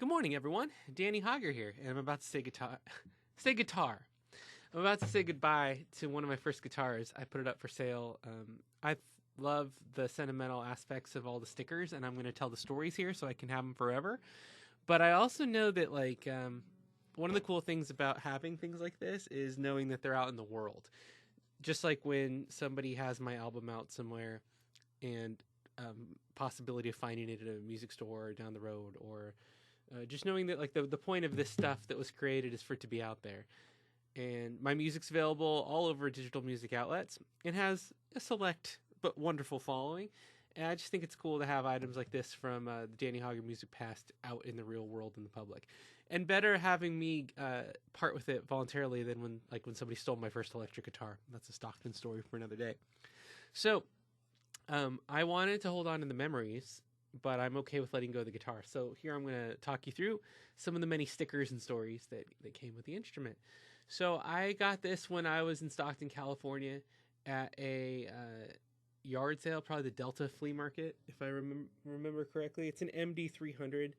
Good morning, everyone. Danny Hauger here, and I'm about to say guitar. Say guitar. I'm about to say goodbye to one of my first guitars. I put it up for sale. I love the sentimental aspects of all the stickers, and I'm going to tell the stories here so I can have them forever. But I also know that, one of the cool things about having things like this is knowing that they're out in the world. Just like when somebody has my album out somewhere and possibility of finding it at a music store or down the road, or just knowing that the point of this stuff that was created is for it to be out there. And my music's available all over digital music outlets. It has a select but wonderful following. And I just think it's cool to have items like this from the Danny Hauger music past out in the real world in the public. And better having me part with it voluntarily than when somebody stole my first electric guitar. That's a Stockton story for another day. So I wanted to hold on to the memories, but I'm okay with letting go of the guitar. So here I'm going to talk you through some of the many stickers and stories that came with the instrument. So I got this when I was in Stockton, California at a yard sale, probably the Delta Flea Market, if I remember correctly. It's an MD-300,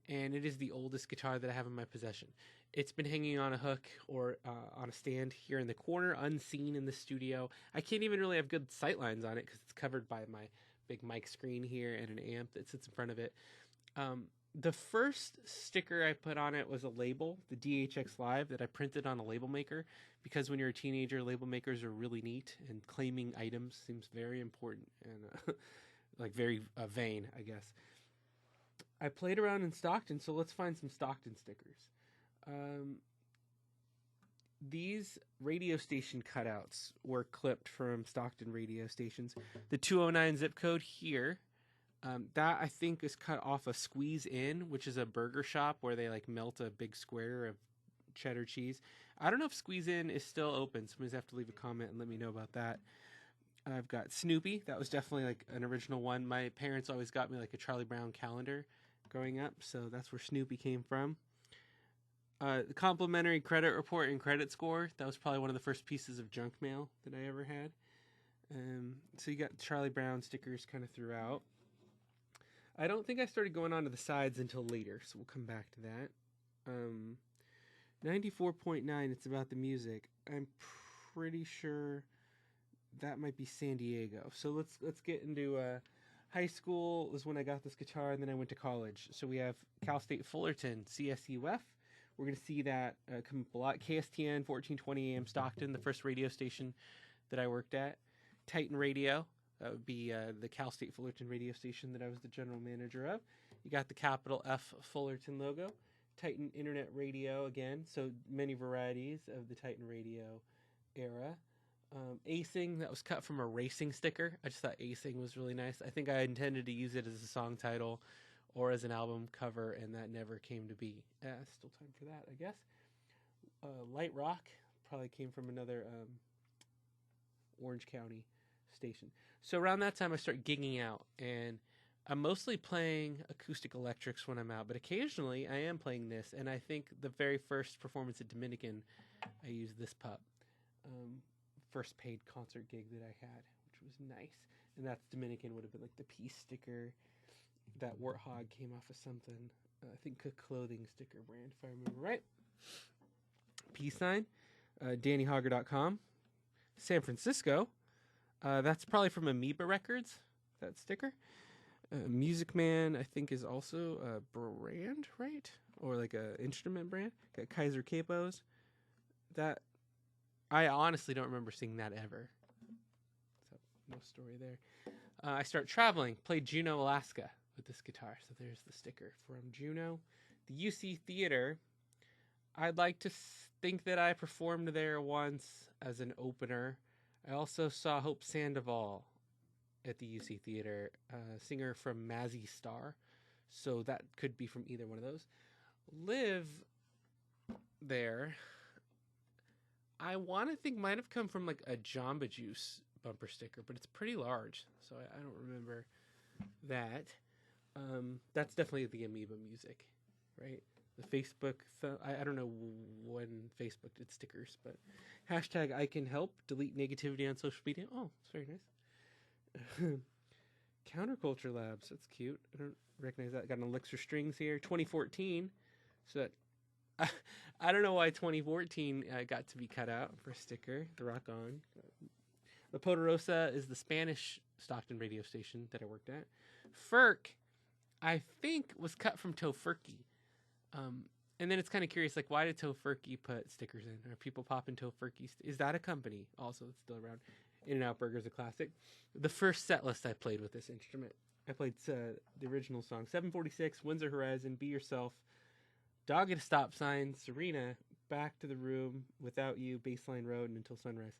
and it is the oldest guitar that I have in my possession. It's been hanging on a hook or on a stand here in the corner, unseen in the studio. I can't even really have good sight lines on it because it's covered by my big mic screen here and an amp that sits in front of it. The first sticker I put on it was a label, the DHX Live, that I printed on a label maker, because when you're a teenager, label makers are really neat, and claiming items seems very important and very vain, I guess. I played around in Stockton, so let's find some Stockton stickers. These radio station cutouts were clipped from Stockton radio stations. The 209 zip code here, that I think is cut off of Squeeze In, which is a burger shop where they melt a big square of cheddar cheese. I don't know if Squeeze In is still open. Somebody's have to leave a comment and let me know about that. I've got Snoopy. That was definitely an original one. My parents always got me a Charlie Brown calendar growing up, so that's where Snoopy came from. The complimentary credit report and credit score. That was probably one of the first pieces of junk mail that I ever had. So you got Charlie Brown stickers kind of throughout. I don't think I started going on to the sides until later, so we'll come back to that. 94.9, it's about the music. I'm pretty sure that might be San Diego. So let's get into high school was when I got this guitar, and then I went to college. So we have Cal State Fullerton, CSUF. We're going to see that come up a lot. KSTN, 1420 AM Stockton, the first radio station that I worked at. Titan Radio, that would be the Cal State Fullerton radio station that I was the general manager of. You got the capital F Fullerton logo. Titan Internet Radio again, so many varieties of the Titan Radio era. Acing, that was cut from a racing sticker. I just thought Acing was really nice. I think I intended to use it as a song title or as an album cover, and that never came to be. Still time for that, I guess. Light Rock probably came from another Orange County station. So around that time, I start gigging out, and I'm mostly playing acoustic electrics when I'm out, but occasionally I am playing this, and I think the very first performance at Dominican, I used this pup. First paid concert gig that I had, which was nice. And that's Dominican would have been the peace sticker. That warthog came off of something. I think a clothing sticker brand, if I remember right. Peace sign. DannyHauger.com. San Francisco. That's probably from Amoeba Records, that sticker. Music Man, I think, is also a brand, right? Or a instrument brand. Got Kaiser Capos. That I honestly don't remember seeing that ever. So no story there. I start traveling. Played Juneau, Alaska with this guitar. So there's the sticker from Juneau. The UC Theater. I'd like to think that I performed there once as an opener. I also saw Hope Sandoval at the UC Theater, singer from Mazzy Star. So that could be from either one of those. Live there, I want to think might have come from a Jamba Juice bumper sticker, but it's pretty large, so I don't remember that. That's definitely the Amoeba music, right? The Facebook, I don't know when Facebook did stickers, but hashtag I can help delete negativity on social media. Oh, it's very nice. Counterculture Labs. That's cute. I don't recognize that. Got an Elixir Strings here. 2014. So that, I don't know why 2014 got to be cut out for a sticker. The Rock On. La Poderosa is the Spanish Stockton radio station that I worked at. Ferk, I think, was cut from Tofurkey. And then it's kind of curious, like, why did Tofurkey put stickers in? Are people popping Tofurkey? Is that a company also that's still around? In-N-Out Burger's a classic. The first set list I played with this instrument, I played the original song, 746, Windsor Horizon, Be Yourself, Dog at a Stop Sign, Serena, Back to the Room, Without You, Baseline Road, and Until Sunrise.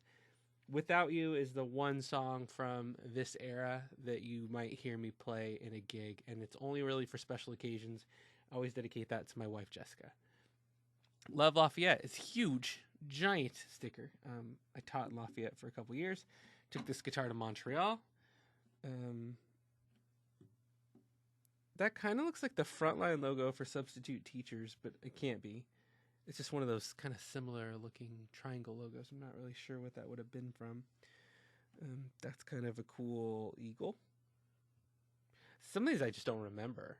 Without You is the one song from this era that you might hear me play in a gig, and it's only really for special occasions. I always dedicate that to my wife, Jessica. Love Lafayette is huge, giant sticker. I taught in Lafayette for a couple years. Took this guitar to Montreal. That kind of looks like the Frontline logo for substitute teachers, but it can't be. It's just one of those kind of similar looking triangle logos. I'm not really sure what that would have been from. That's kind of a cool eagle. Some of these I just don't remember.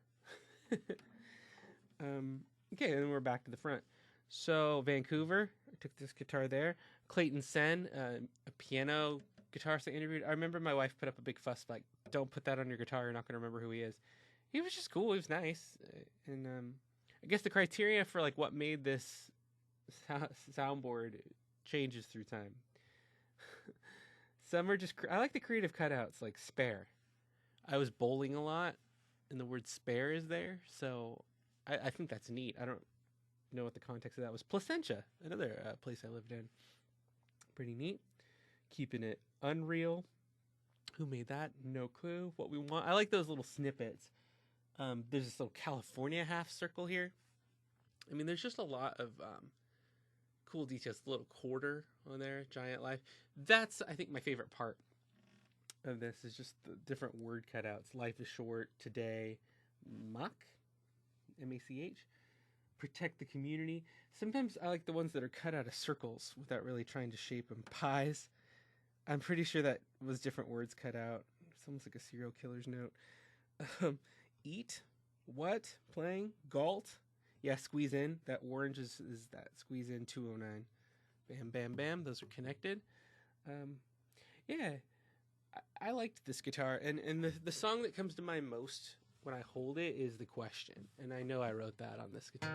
Okay, and then we're back to the front. So Vancouver, I took this guitar there. Clayton Sen, a piano guitarist I interviewed. I remember my wife put up a big fuss like, don't put that on your guitar, you're not going to remember who he is. He was just cool, he was nice. And I guess the criteria for like what made this soundboard changes through time. Some are just, I like the creative cutouts, like spare. I was bowling a lot, and the word spare is there, so I think that's neat. I don't know what the context of that was. Placentia, another place I lived in. Pretty neat. Keeping it unreal. Who made that? No clue. What we want. I like those little snippets. There's this little California half circle here. I mean, there's just a lot of cool details. The little quarter on there, Giant Life. That's, I think, my favorite part of this is just the different word cutouts. Life is short, today, Mach, M-A-C-H. Protect the community. Sometimes I like the ones that are cut out of circles without really trying to shape them. Pies. I'm pretty sure that was different words cut out. It's almost like a serial killer's note. Eat. What? Playing. Galt. Yeah, squeeze in. That orange is that. Squeeze in 209. Bam, bam, bam. Those are connected. Yeah. I liked this guitar. And the song that comes to mind most when I hold it is The Question. And I know I wrote that on this guitar.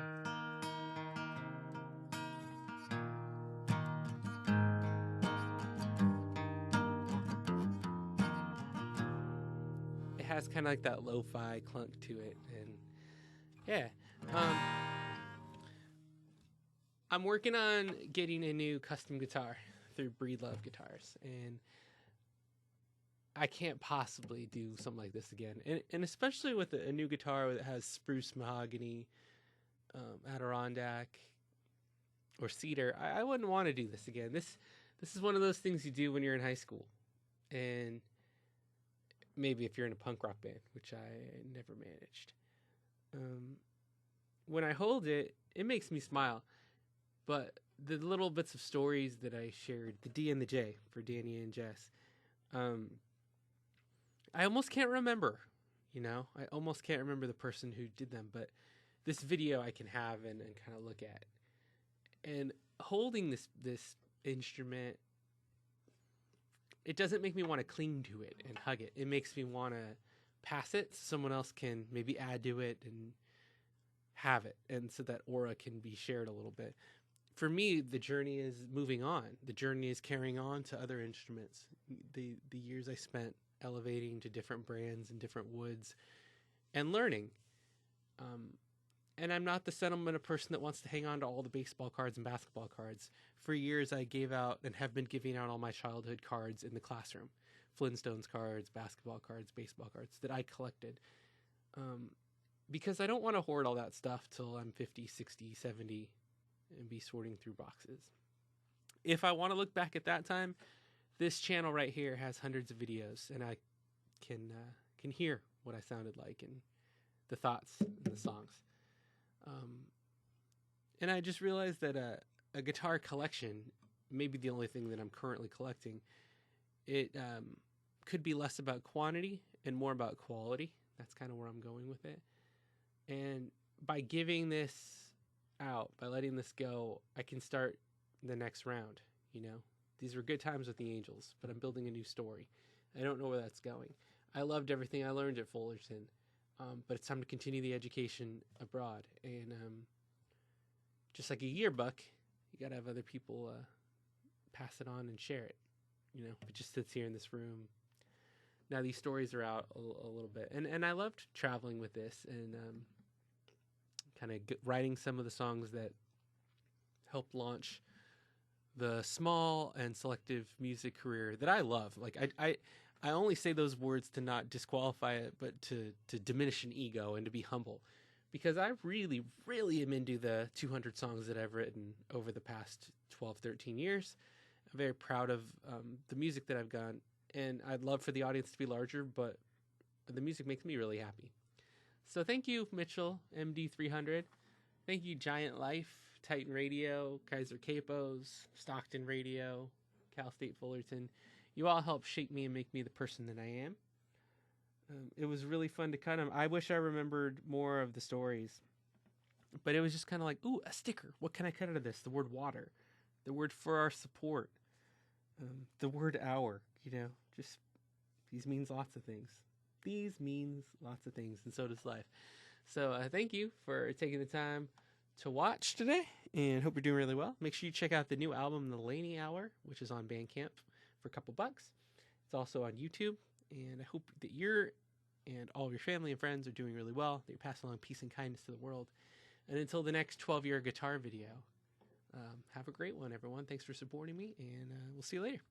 It has kind of like that lo-fi clunk to it. And yeah. I'm working on getting a new custom guitar through Breedlove Guitars. And I can't possibly do something like this again. And especially with a new guitar that has spruce mahogany, Adirondack, or cedar, I wouldn't want to do this again. This is one of those things you do when you're in high school. And maybe if you're in a punk rock band, which I never managed. When I hold it, it makes me smile. But the little bits of stories that I shared, the D and the J for Danny and Jess, I almost can't remember, I almost can't remember the person who did them, but this video I can have and kind of look at. And holding this instrument, it doesn't make me want to cling to it and hug it. It makes me want to pass it so someone else can maybe add to it and have it, and so that aura can be shared a little bit. For me, the journey is moving on. The journey is carrying on to other instruments. The years I spent elevating to different brands and different woods and learning. And I'm not the sentimental person that wants to hang on to all the baseball cards and basketball cards. For years, I gave out and have been giving out all my childhood cards in the classroom. Flintstones cards, basketball cards, baseball cards that I collected. Because I don't want to hoard all that stuff till I'm 50, 60, 70 and be sorting through boxes. If I want to look back at that time, this channel right here has hundreds of videos, and I can hear what I sounded like and the thoughts and the songs. And I just realized that a guitar collection, maybe the only thing that I'm currently collecting, it could be less about quantity and more about quality. That's kind of where I'm going with it. And by giving this out, by letting this go, I can start the next round. You know, these were good times with the Angels, but I'm building a new story. I don't know where that's going. I loved everything I learned at Fullerton, but it's time to continue the education abroad. And just like a yearbook, you got to have other people pass it on and share it. You know, if it just sits here in this room. Now these stories are out a little bit. And I loved traveling with this and kind of writing some of the songs that helped launch the small and selective music career that I love. Like I only say those words to not disqualify it, but to diminish an ego and to be humble, because I really, really am into the 200 songs that I've written over the past 12, 13 years. I'm very proud of the music that I've done, and I'd love for the audience to be larger, but the music makes me really happy. So thank you, Mitchell, MD-300. Thank you, Giant Life, Titan Radio, Kaiser Capos, Stockton Radio, Cal State Fullerton. You all helped shape me and make me the person that I am. It was really fun to cut them. I wish I remembered more of the stories, but it was just kind of like, ooh, a sticker. What can I cut out of this? The word water, the word for our support, the word our, you know, just these means lots of things. These means lots of things, and so does life. So thank you for taking the time to watch today, and hope you're doing really well. Make sure you check out the new album, The Laney Hour, which is on Bandcamp for a couple bucks. It's also on YouTube, and I hope that you're and all of your family and friends are doing really well, that you're passing along peace and kindness to the world. And until the next 12-year guitar video, have a great one, everyone. Thanks for supporting me, and we'll see you later.